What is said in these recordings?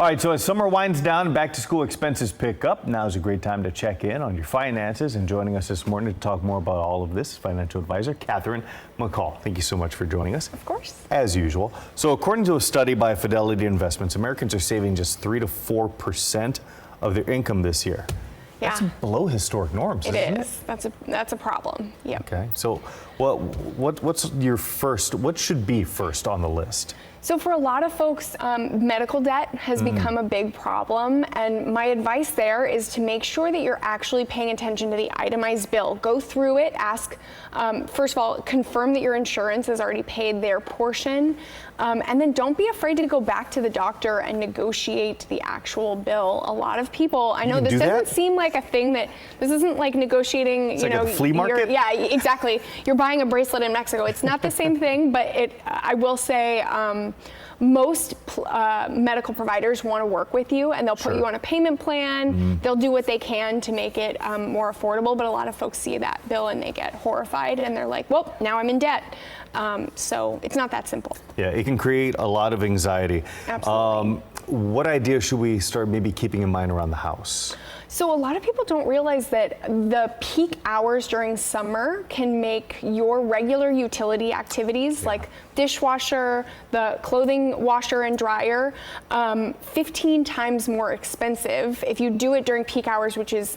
All right, so as summer winds down and back to school expenses pick up, now's a great time to check in on your finances. And joining us this morning to talk more about all of this, financial advisor Kathryn McCall. Thank you so much for joining us. Of course. As usual. So according to a study by Fidelity Investments, Americans are saving just 3 to 4% of their income this year. Yeah. That's below historic norms, isn't it? That's a problem. Yep. Okay. So what should be first on the list? So for a lot of folks, medical debt has become a big problem, and my advice there is to make sure that you're actually paying attention to the itemized bill. Go through it, ask, first of all, confirm that your insurance has already paid their portion, and then don't be afraid to go back to the doctor and negotiate the actual bill. A lot of people, I know this doesn't seem like a thing this isn't like negotiating, it's like a flea market? Yeah, exactly. You're buying a bracelet in Mexico. It's not the same thing, but I will say, most medical providers want to work with you, and they'll put you on a payment plan. They'll do what they can to make it more affordable, but a lot of folks see that bill and they get horrified and they're like, well, now I'm in debt. So it's not that simple. Yeah, it can create a lot of anxiety. Absolutely. What idea should we start maybe keeping in mind around the house? So a lot of people don't realize that the peak hours during summer can make your regular utility activities like dishwasher, the clothing washer and dryer, 15 times more expensive if you do it during peak hours, which is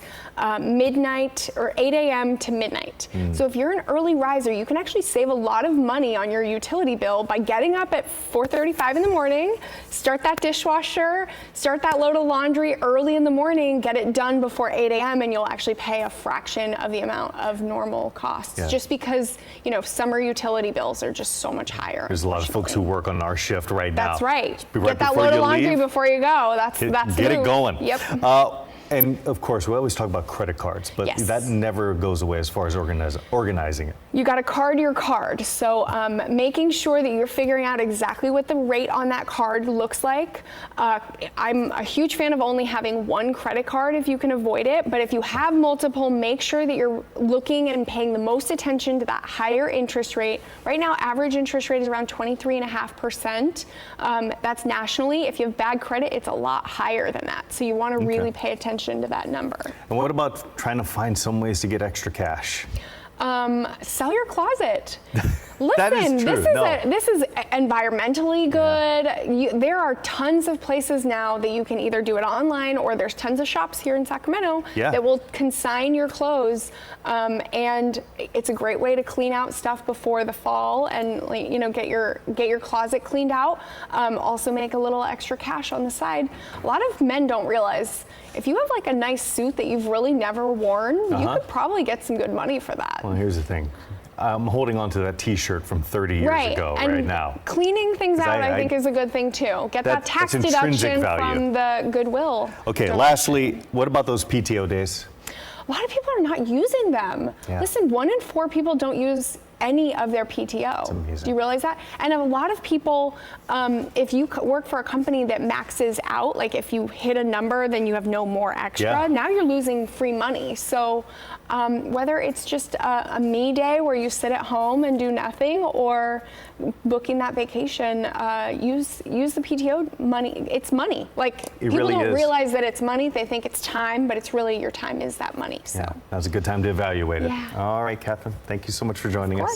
midnight or 8 a.m. to midnight. So if you're an early riser, you can actually save a lot of money on your utility bill by getting up at 4:35 in the morning, start that dishwasher, start that load of laundry early in the morning, get it done before 8 a.m. and you'll actually pay a fraction of the amount of normal costs just because, summer utility bills are just so much higher. There's a lot of folks who work on our shift right now. That's right. Get that load of laundry before you go. That's get it going. Yep. And of course, we always talk about credit cards, but that never goes away as far as organizing it. You got to card your card. So making sure that you're figuring out exactly what the rate on that card looks like. I'm a huge fan of only having one credit card if you can avoid it. But if you have multiple, make sure that you're looking and paying the most attention to that higher interest rate. Right now, average interest rate is around 23.5%. That's nationally. If you have bad credit, it's a lot higher than that. So you want to really pay attention to that number. And what about trying to find some ways to get extra cash? Sell your closet. Listen, that is true. This is environmentally good. There are tons of places now that you can either do it online, or there's tons of shops here in Sacramento that will consign your clothes, and it's a great way to clean out stuff before the fall and get your closet cleaned out. Also make a little extra cash on the side. A lot of men don't realize if you have like a nice suit that you've really never worn, you could probably get some good money for that. Well, here's the thing. I'm holding on to that T-shirt from 30 years ago right now. Cleaning things out, I think, is a good thing too. Get that tax deduction from the Goodwill. Okay, lastly, what about those PTO days? A lot of people are not using them. Listen, 1 in 4 people don't use any of their PTO. That's amazing. Do you realize that? And a lot of people, if you work for a company that maxes out, like if you hit a number, then you have no more extra. Now you're losing free money. So whether it's just a me day where you sit at home and do nothing, or booking that vacation, use the PTO money. It's money. Like people don't realize that it's money. They think it's time, but it's really your time is that money. So now's a good time to evaluate it. All right, Kathryn, thank you so much for joining us.